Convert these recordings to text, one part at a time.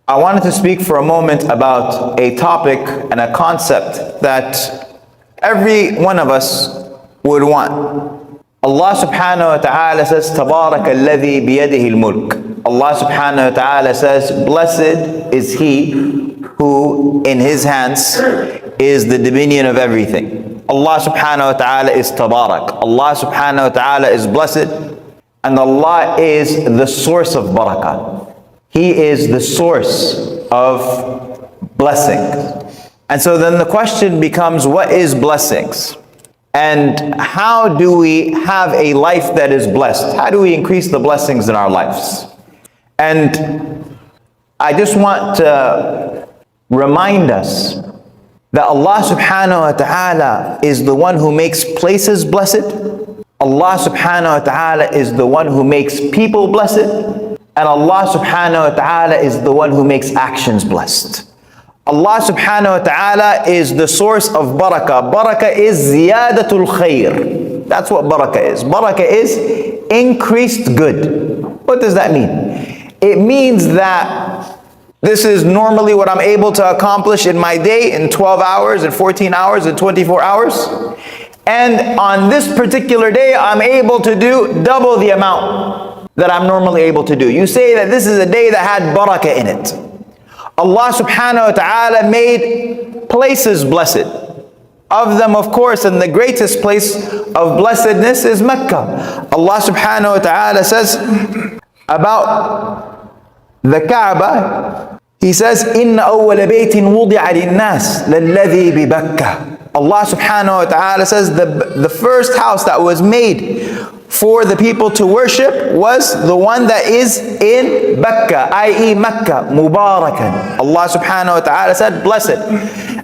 I wanted to speak for a moment about a topic and a concept that every one of us would want. Allah subhanahu wa ta'ala says, Tabarakah alladhi biyadihi al-mulk. Allah subhanahu wa ta'ala says, blessed is he who in his hands is the dominion of everything. Allah subhanahu wa ta'ala is Tabarak. Allah subhanahu wa ta'ala is blessed, and Allah is the source of barakah. He is the source of blessings. And so then the question becomes, what is blessings? And how do we have a life that is blessed? How do we increase the blessings in our lives? And I just want to remind us that Allah subhanahu wa ta'ala is the one who makes places blessed. Allah subhanahu wa ta'ala is the one who makes people blessed. And Allah subhanahu wa ta'ala is the one who makes actions blessed. Allah subhanahu wa ta'ala is the source of barakah. Barakah is ziyadatul khair. That's what barakah is. Barakah is increased good. What does that mean? It means that this is normally what I'm able to accomplish in my day in 12 hours, in 14 hours, in 24 hours. And on this particular day, I'm able to do double the amount that I'm normally able to do. You say that this is a day that had barakah in it. Allah subhanahu wa ta'ala made places blessed. Of them, of course, and the greatest place of blessedness is Mecca. Allah subhanahu wa ta'ala says about the Kaaba, He says, إِنَّ أَوَّلَ بَيْتٍ وُضِعَ لِلنَّاسِ لَلَّذِي بِبَكَّةِ. Allah subhanahu wa ta'ala says the first house that was made for the people to worship was the one that is in Mecca, i.e. Mecca, Mubarakan. Allah subhanahu wa ta'ala said, blessed.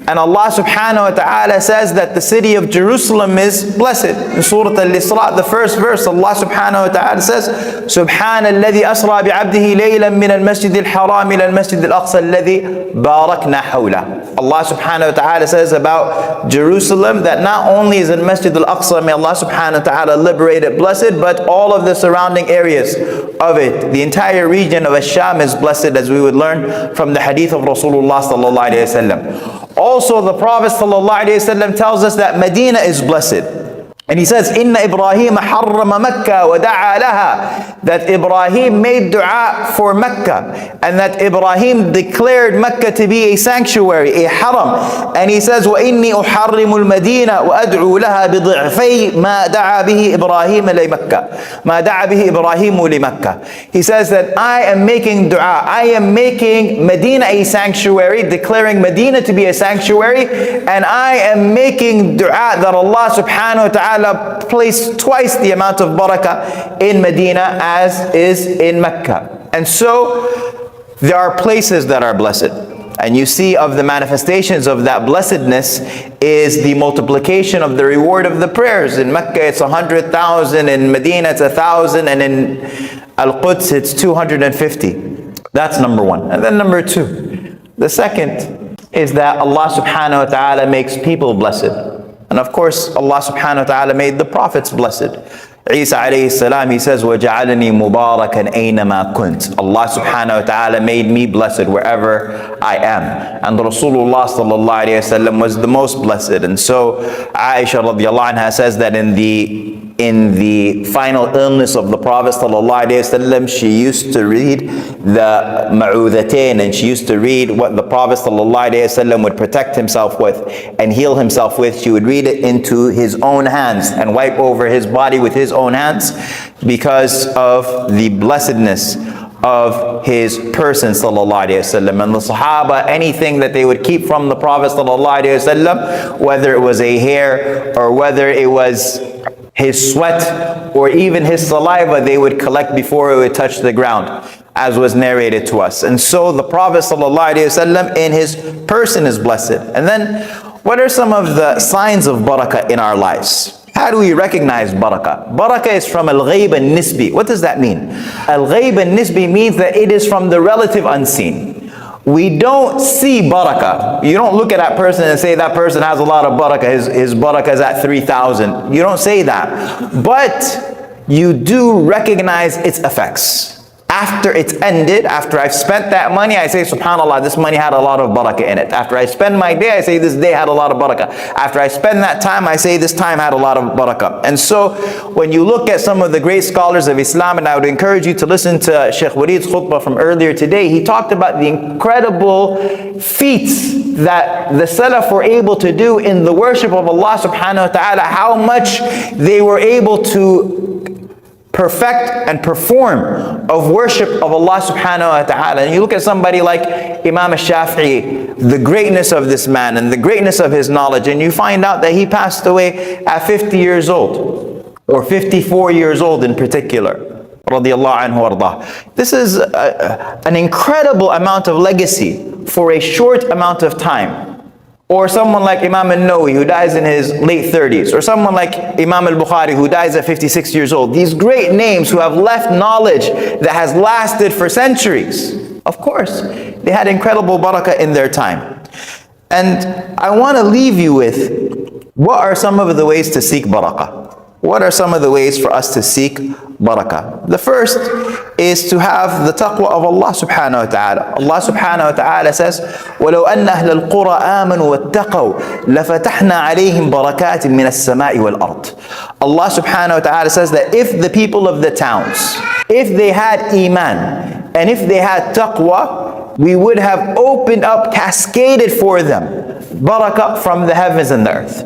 And Allah subhanahu wa ta'ala says that the city of Jerusalem is blessed. In Surah Al-Isra, the first verse, Allah subhanahu wa ta'ala says, سبحان الذي أسرى بعبده ليلا من المسجد الحرام إلى المسجد الأقصى الذي باركنا حوله. Allah subhanahu wa ta'ala says about Jerusalem that not only is it Masjid al-Aqsa, may Allah subhanahu wa ta'ala liberate it blessed, but all of the surrounding areas of it. The entire region of Ash-Sham is blessed, as we would learn from the hadith of Rasulullah sallallahu alayhi wa sallam. Also, the Prophet sallallahu alayhi wa sallam tells us that Medina is blessed. And he says, إِنَّ إِبْرَاهِيمَ حَرَّمَ مَكَّةَ وَدَعَى لَهَا. That Ibrahim made dua for Mecca, and that Ibrahim declared Mecca to be a sanctuary, a haram. And he says, وَإِنِّي أُحَرِّمُ الْمَدِينَةَ وَأَدْعُو لَهَا بِضِعْفَيْ مَا دَعَى بِهِ إِبْرَاهِيمَ لِمَكَّةَ مَا دَعَى بِهِ إِبْرَاهِيمُ لِمَكَّةَ. He says that I am making dua, I am making Medina a sanctuary, declaring Medina to be a sanctuary, and I am making dua that Allah subhanahu wa ta'ala placed twice the amount of barakah in Medina as is in Mecca. And so there are places that are blessed. And you see of the manifestations of that blessedness is the multiplication of the reward of the prayers. In Mecca it's 100,000, in Medina it's 1,000, and in Al-Quds it's 250. That's number one. And then number two, the second is that Allah subhanahu wa ta'ala makes people blessed. And of course, Allah subhanahu wa ta'ala made the prophets blessed. Isa alayhi salam, he says, وَجَعَلَنِي مُبَارَكًا أَيْنَمَا كُنْتَ. Allah subhanahu wa ta'ala made me blessed wherever I am. And Rasulullah sallallahu alayhi wa sallam was the most blessed. And so Aisha radiallahu anha says that in the final illness of the Prophet sallallahu alayhi wa sallam, she used to read the ma'udhatain, and she used to read what the Prophet sallallahu alayhi wa sallam would protect himself with and heal himself with. She would read it into his own hands and wipe over his body with his own hands, because of the blessedness of his person sallallahu alayhi wa sallam. And the Sahaba, anything that they would keep from the Prophet sallallahu alayhi wa sallam, whether it was a hair or whether it was his sweat or even his saliva, they would collect before it would touch the ground, as was narrated to us. And so the Prophet ﷺ in his person is blessed. And then what are some of the signs of barakah in our lives? How do we recognize barakah? Barakah is from al-ghayb al-nisbi. What does that mean? Al-ghayb al-nisbi means that it is from the relative unseen. We don't see barakah. You don't look at that person and say that person has a lot of barakah. His barakah is at 3,000. You don't say that. But you do recognize its effects. after it's ended, after I've spent that money, I say, subhanAllah, this money had a lot of barakah in it. After I spend my day, I say, this day had a lot of barakah. After I spend that time, I say, this time had a lot of barakah. And so, when you look at some of the great scholars of Islam, and I would encourage you to listen to Sheikh Waleed's khutbah from earlier today, he talked about the incredible feats that the Salaf were able to do in the worship of Allah subhanahu wa ta'ala, how much they were able to perfect and perform of worship of Allah subhanahu wa ta'ala. And you look at somebody like Imam al-Shafi'i, the greatness of this man and the greatness of his knowledge, and you find out that he passed away at 50 years old, or 54 years old in particular. Radiallahu anhu wardah. This is an incredible amount of legacy for a short amount of time. Or someone like Imam al-Nawawi, who dies in his late 30s. Or someone like Imam al-Bukhari, who dies at 56 years old. These great names who have left knowledge that has lasted for centuries. Of course, they had incredible barakah in their time. And I want to leave you with, what are some of the ways to seek barakah? What are some of the ways for us to seek barakah? The first is to have the taqwa of Allah subhanahu wa ta'ala. Allah subhanahu wa ta'ala says, وَلَوْ أَنَّ أَهْلَ الْقُرَىٰ آمَنُوا وَاتَّقَوْا لَفَتَحْنَا عَلَيْهِمْ بَرَكَاتٍ مِّنَ السَّمَاءِ وَالْأَرْضِ. Allah subhanahu wa ta'ala says that if the people of the towns, if they had iman, and if they had taqwa, we would have opened up, cascaded for them barakah from the heavens and the earth.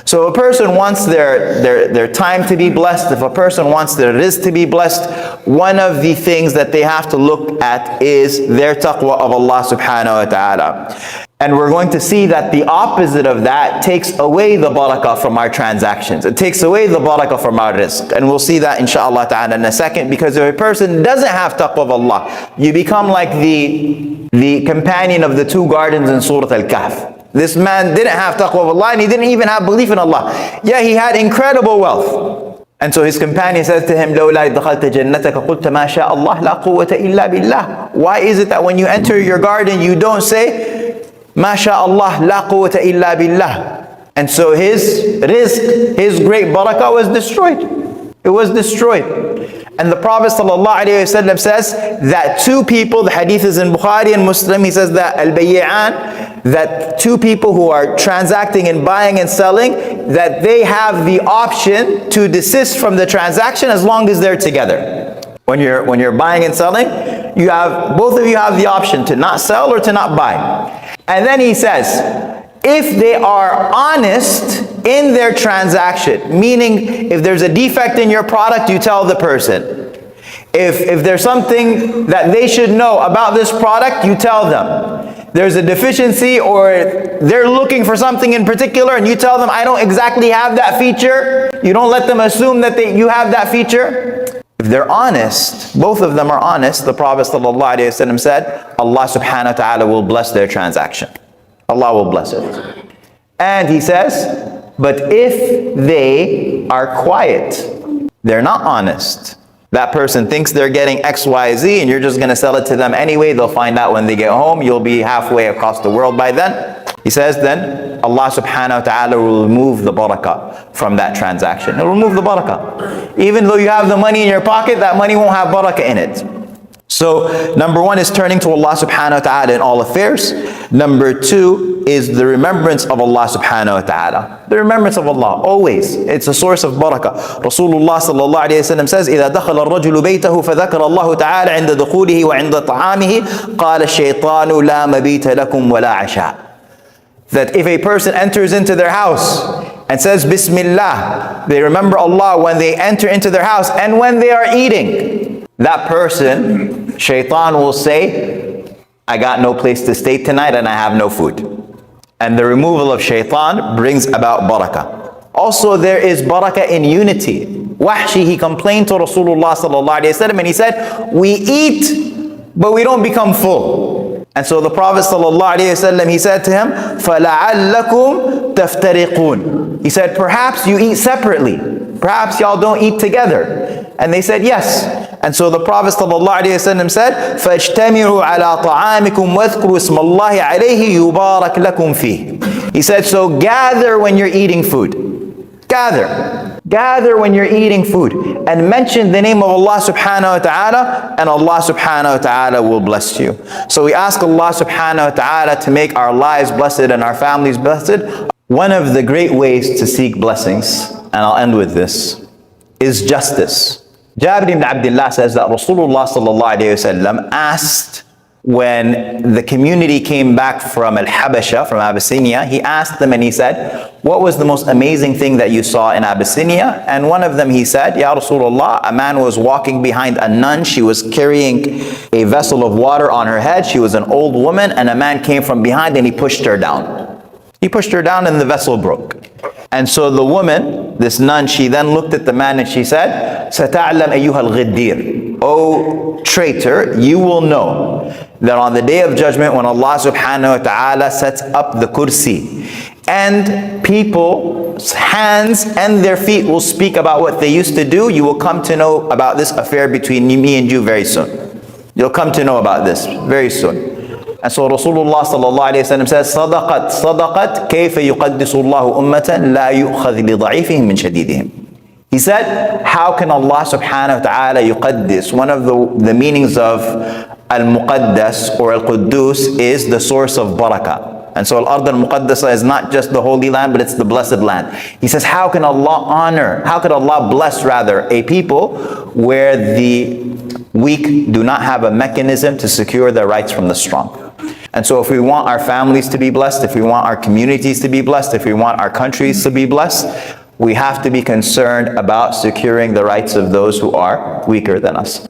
So a person wants their time to be blessed, if a person wants their rizq to be blessed, one of the things that they have to look at is their taqwa of Allah subhanahu wa ta'ala. And we're going to see that the opposite of that takes away the barakah from our transactions. It takes away the barakah from our rizq. And we'll see that inshallah ta'ala in a second, because if a person doesn't have taqwa of Allah, you become like the companion of the two gardens in Surah Al-Kahf. This man didn't have taqwa of Allah, and he didn't even have belief in Allah. Yeah, he had incredible wealth. And so his companion says to him, لَوْلَا دَخَلْتَ جَنَّتَكَ قُلْتَ مَا شَاءَ اللَّهِ لَا قُوَّةَ إِلَّا بِاللَّهِ. Why is it that when you enter your garden, you don't say, مَا شَاءَ اللَّهِ لَا قُوَّةَ إِلَّا بِاللَّهِ? And so his rizq, his great barakah was destroyed. It was destroyed. And the Prophet ﷺ says that two people, the hadith is in Bukhari and Muslim, he says that al-bayyi'an, that two people who are transacting and buying and selling, that they have the option to desist from the transaction as long as they're together. When you're buying and selling, both of you have the option to not sell or to not buy. And then he says, if they are honest in their transaction, meaning if there's a defect in your product, you tell the person. If there's something that they should know about this product, you tell them. There's a deficiency or they're looking for something in particular and you tell them, I don't exactly have that feature. You don't let them assume that you have that feature. If they're honest, both of them are honest, the Prophet ﷺ said, Allah subhanahu wa ta'ala will bless their transaction. Allah will bless it. And he says, but if they are quiet, they're not honest. That person thinks they're getting X, Y, Z, and you're just going to sell it to them anyway. They'll find out when they get home. You'll be halfway across the world by then. He says then, Allah subhanahu wa ta'ala will remove the barakah from that transaction. He'll remove the barakah. Even though you have the money in your pocket, that money won't have barakah in it. So, number one is turning to Allah subhanahu wa ta'ala in all affairs. Number two is the remembrance of Allah subhanahu wa ta'ala. The remembrance of Allah, always. It's a source of barakah. Rasulullah sallallahu alayhi wa sallam says, إِذَا دَخَلَ الرَّجُلُ بَيْتَهُ فَذَكَرَ اللَّهُ تَعَالَى عِنْدَ دُخُولِهِ وَعِنْدَ طَعَامِهِ قَالَ الشَّيْطَانُ لَا مَبِيتَ لَكُمْ وَلَا عَشَاء. That if a person enters into their house and says Bismillah, they remember Allah when they enter into their house and when they are eating, that person, shaitan will say, I got no place to stay tonight and I have no food. And the removal of shaitan brings about barakah. Also there is barakah in unity. Wahshi, he complained to Rasulullah sallallahu alayhi wa sallam and he said, we eat but we don't become full. And so the Prophet sallallahu alayhi wa sallam, he said to him, فَلَعَلَّكُمْ تَفْتَرِقُونَ. He said, perhaps you eat separately. Perhaps y'all don't eat together. And they said, yes. And so the Prophet ﷺ said, فَاجْتَمِعُوا عَلَىٰ طَعَامِكُمْ وَاذْكُرُوا اسْمَ اللَّهِ عَلَيْهِ يُبَارَكْ لَكُمْ فِيهِ. He said, so gather when you're eating food. Gather. gather when you're eating food and mention the name of Allah subhanahu wa ta'ala, and Allah subhanahu wa ta'ala will bless you. So we ask Allah subhanahu wa ta'ala to make our lives blessed and our families blessed. One of the great ways to seek blessings, and I'll end with this, is justice. Jabir ibn Abdullah says that Rasulullah sallallahu alayhi wasallam asked, when the community came back from Al-Habasha, from Abyssinia, he asked them and he said, what was the most amazing thing that you saw in Abyssinia? And one of them, he said, Ya Rasulullah, a man was walking behind a nun. She was carrying a vessel of water on her head. She was an old woman, and a man came from behind and he pushed her down. He pushed her down and the vessel broke. And so the woman, this nun, she then looked at the man and she said, Sata'lam ayyuha al-ghiddir. O traitor, you will know that on the day of judgment, when Allah subhanahu wa ta'ala sets up the kursi, and people's hands and their feet will speak about what they used to do, you will come to know about this affair between me and you very soon. You'll come to know about this very soon. And so Rasulullah sallallahu alayhi wa sallam says, Sadaqat, kayfa yuqaddisu Allahu ummatan la yu'khadh li dha'ifihim min shadidihim. He said, how can Allah subhanahu wa ta'ala yuqaddis? One of the meanings of al-muqaddas or al-quddus is the source of barakah. And so al-ard al-muqaddasa is not just the holy land, but it's the blessed land. He says, how can Allah honor, how could Allah bless rather a people where the weak do not have a mechanism to secure their rights from the strong? And so if we want our families to be blessed, if we want our communities to be blessed, if we want our countries to be blessed, we have to be concerned about securing the rights of those who are weaker than us.